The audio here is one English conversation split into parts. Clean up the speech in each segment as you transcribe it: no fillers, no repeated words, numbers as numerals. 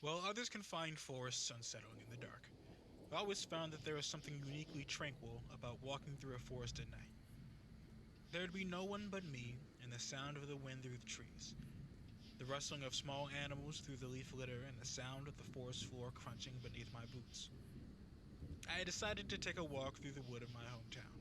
While others can find forests unsettling in the dark, I always found that there was something uniquely tranquil about walking through a forest at night. There would be no one but me and the sound of the wind through the trees, the rustling of small animals through the leaf litter, and the sound of the forest floor crunching beneath my boots. I had decided to take a walk through the wood of my hometown.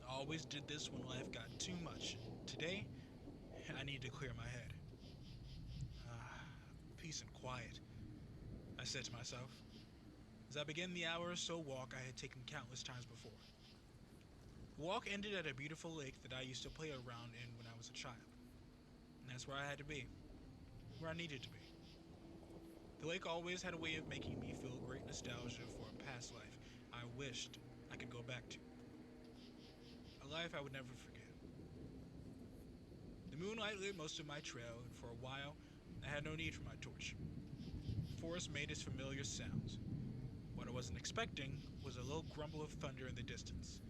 I always did this when life got too much, and today I need to clear my head. Peace and quiet, I said to myself, as I began the hour or so walk I had taken countless times before. The walk ended at a beautiful lake that I used to play around in when I was a child, and that's where I had to be, where I needed to be. The lake always had a way of making me feel great nostalgia for a past life I wished I could go back to, a life I would never forget. The moonlight lit most of my trail, and for a while I had no need for my torch. The forest made its familiar sounds. What I wasn't expecting was a low grumble of thunder in the distance.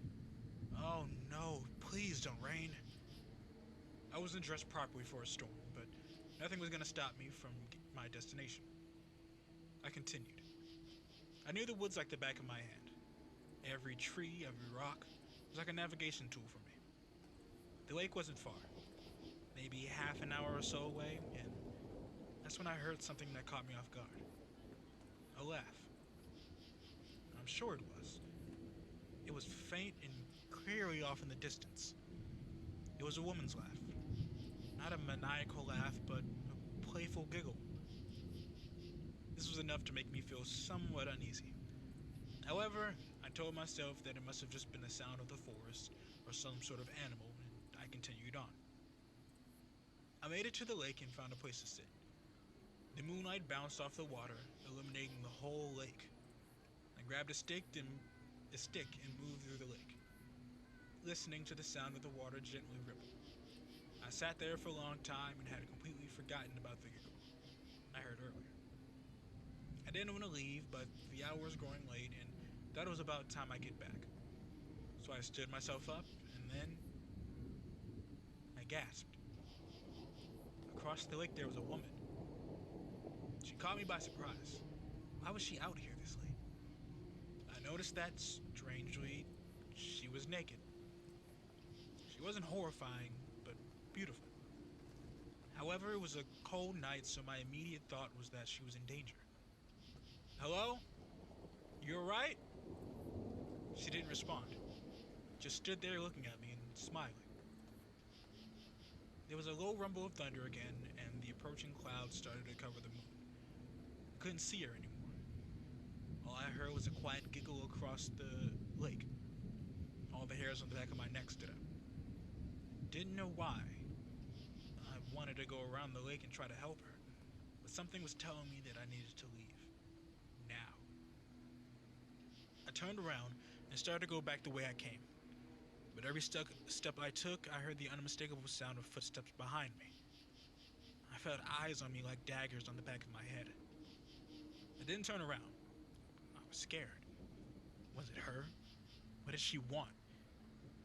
Oh no, please don't rain. I wasn't dressed properly for a storm, but nothing was going to stop me from my destination. I continued. I knew the woods like the back of my hand. Every tree, every rock was like a navigation tool for me. The lake wasn't far, maybe half an hour or so away, and that's when I heard something that caught me off guard. A laugh. I'm sure it was. It was faint and clearly off in the distance. It was a woman's laugh. Not a maniacal laugh, but a playful giggle. This was enough to make me feel somewhat uneasy. However, I told myself that it must have just been the sound of the forest or some sort of animal, and I continued on. I made it to the lake and found a place to sit. The moonlight bounced off the water, illuminating the whole lake. I grabbed a stick and moved through the lake, listening to the sound of the water gently ripple. I sat there for a long time and had completely forgotten about the giggle I heard earlier. I didn't want to leave, but the hour was growing late and thought it was about time I get back. So I stood myself up, and then I gasped. Across the lake there was a woman. She caught me by surprise. Why was she out here this late? I noticed that, strangely, she was naked. She wasn't horrifying, but beautiful. However, it was a cold night, so my immediate thought was that she was in danger. Hello? You alright? She didn't respond, just stood there looking at me and smiling. There was a low rumble of thunder again, and the approaching clouds started to cover the moon. I couldn't see her anymore. All I heard was a quiet giggle across the lake. All the hairs on the back of my neck stood up. Didn't know why. I wanted to go around the lake and try to help her, but something was telling me that I needed to leave. Now. I turned around and started to go back the way I came. But every step I took, I heard the unmistakable sound of footsteps behind me. I felt eyes on me like daggers on the back of my head. I didn't turn around. I was scared. Was it her? What did she want?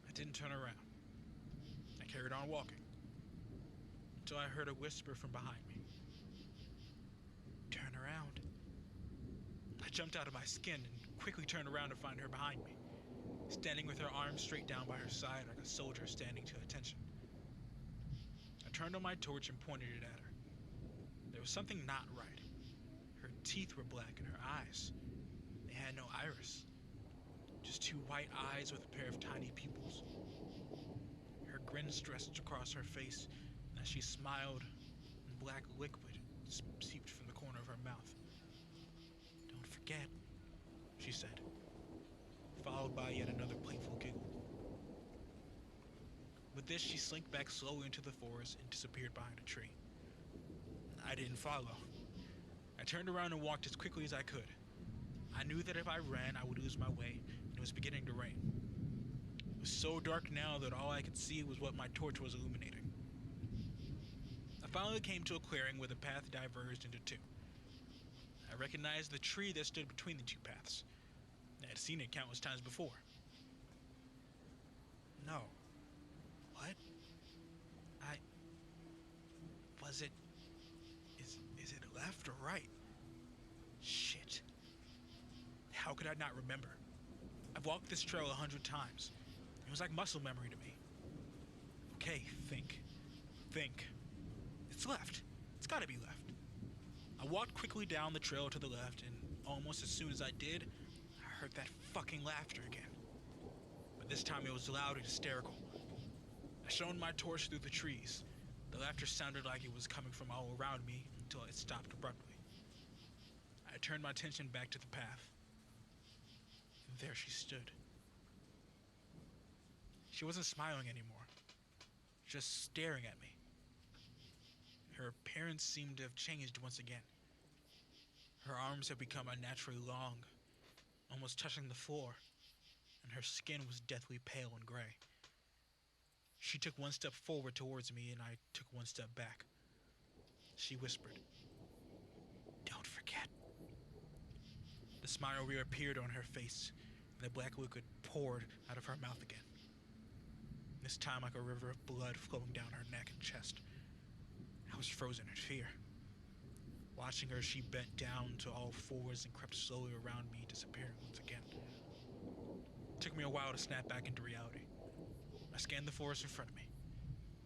I didn't turn around. I carried on walking until I heard a whisper from behind me. Turn around. I jumped out of my skin and quickly turned around to find her behind me, standing with her arms straight down by her side like a soldier standing to attention. I turned on my torch and pointed it at her. There was something not right. Her teeth were black and her eyes, they had no iris, just two white eyes with a pair of tiny pupils. Her grin stretched across her face, and as she smiled, black liquid seeped from the corner of her mouth. Don't forget, she said, followed by yet another playful giggle. With this, she slinked back slowly into the forest and disappeared behind a tree. I didn't follow. I turned around and walked as quickly as I could. I knew that if I ran, I would lose my way, and it was beginning to rain. It was so dark now that all I could see was what my torch was illuminating. I finally came to a clearing where the path diverged into two. I recognized the tree that stood between the two paths. I had seen it countless times before. No. What? I... Was it... Is it left or right? could I not remember? I've walked this trail 100 times. It was like muscle memory to me. Okay, think. Think. It's left. It's gotta be left. I walked quickly down the trail to the left, and almost as soon as I did, I heard that fucking laughter again. But this time it was loud and hysterical. I shone my torch through the trees. The laughter sounded like it was coming from all around me until it stopped abruptly. I turned my attention back to the path, and there she stood. She wasn't smiling anymore, just staring at me. Her appearance seemed to have changed once again. Her arms had become unnaturally long, almost touching the floor, and her skin was deathly pale and gray. She took one step forward towards me, and I took one step back. She whispered, "Don't forget." The smile reappeared on her face, and the black liquid poured out of her mouth again. This time like a river of blood flowing down her neck and chest. I was frozen in fear. Watching her, she bent down to all fours and crept slowly around me, disappearing once again. It took me a while to snap back into reality. I scanned the forest in front of me.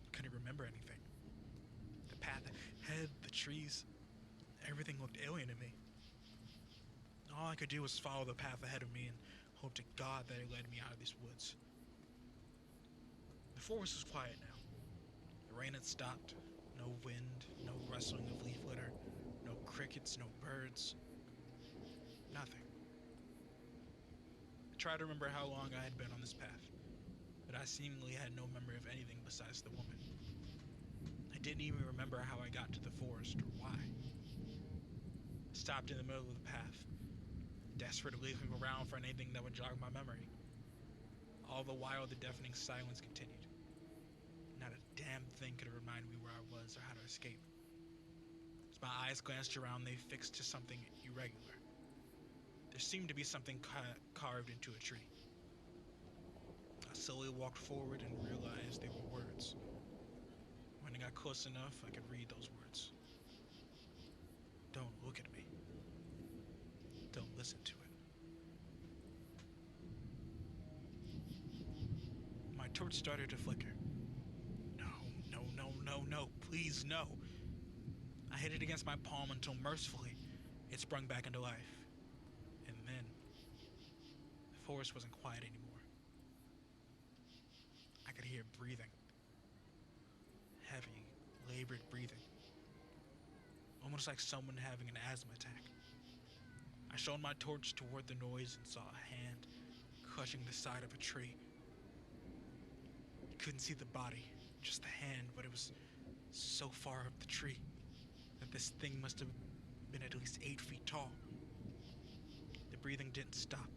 I couldn't remember anything. The path ahead, the trees, everything looked alien to me. All I could do was follow the path ahead of me and hope to God that it led me out of these woods. The forest was quiet now. The rain had stopped. No wind, no rustling of leaf litter, no crickets, no birds. Nothing. I tried to remember how long I had been on this path, but I seemingly had no memory of anything besides the woman. I didn't even remember how I got to the forest or why. I stopped in the middle of the path, desperately looking around for anything that would jog my memory. All the while, the deafening silence continued. Not a damn thing could remind me where I was or how to escape. As my eyes glanced around, they fixed to something irregular. There seemed to be something carved into a tree. I slowly walked forward and realized they were words. When I got close enough, I could read those words. Don't look at me. Don't listen to it. My torch started to flicker. No, please no. I hit it against my palm until mercifully it sprung back into life. And then the forest wasn't quiet anymore. I could hear breathing. Heavy, labored breathing. Almost like someone having an asthma attack. I shone my torch toward the noise and saw a hand clutching the side of a tree. I couldn't see the body, just the hand, but it was so far up the tree that this thing must have been at least 8 feet tall. The breathing didn't stop,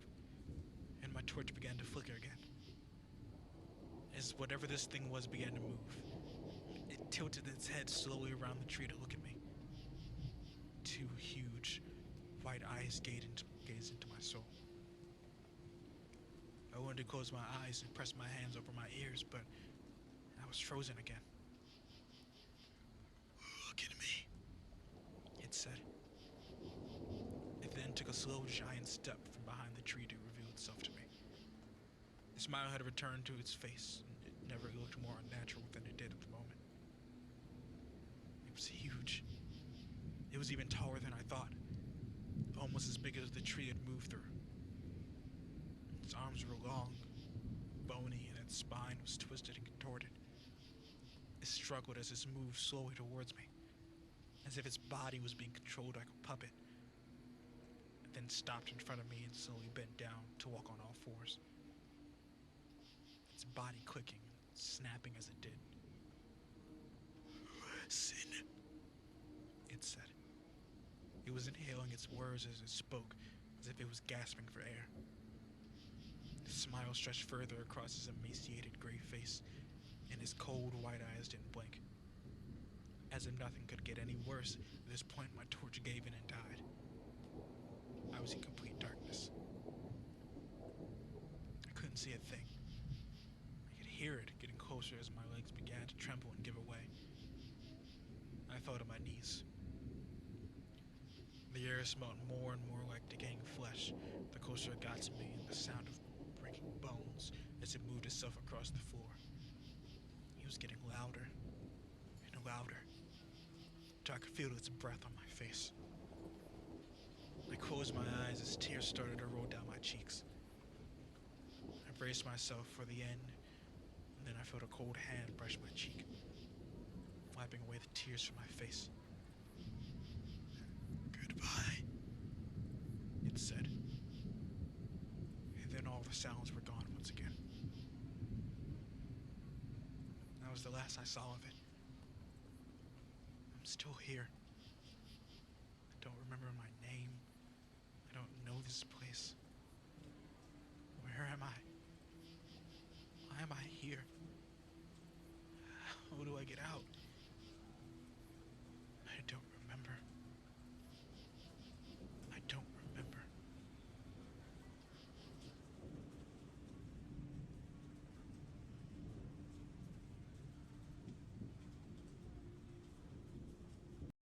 and my torch began to flicker again. As whatever this thing was began to move, it tilted its head slowly around the tree to look at me. 2 huge, white eyes gazed into my soul. I wanted to close my eyes and press my hands over my ears, but I was frozen again. "Look at me," it said. It then took a slow, giant step from behind the tree to reveal itself to me. The smile had returned to its face, and it never looked more unnatural than it did at the moment. It was huge. It was even taller than I thought, almost as big as the tree it moved through. Its arms were long, bony, and its spine was twisted and contorted. It struggled as it moved slowly towards me, as if its body was being controlled like a puppet. It then stopped in front of me and slowly bent down to walk on all fours. Its body clicking and snapping as it did. "Listen," it said. It was inhaling its words as it spoke, as if it was gasping for air. The smile stretched further across his emaciated gray face, and his cold white eyes didn't blink. As if nothing could get any worse, at this point my torch gave in and died. I was in complete darkness. I couldn't see a thing. I could hear it getting closer as my legs began to tremble and give away. I fell to my knees. The The air smelled more and more like decaying flesh the closer it got to me, and the sound of breaking bones as it moved itself across the floor. It was getting louder and louder, till I could feel its breath on my face. I closed my eyes as tears started to roll down my cheeks. I braced myself for the end, and then I felt a cold hand brush my cheek, wiping away the tears from my face. "Goodbye," it said. And then all the sounds were gone once again. That was the last I saw of it. I'm still here. I don't remember my name. I don't know this place. Where am I?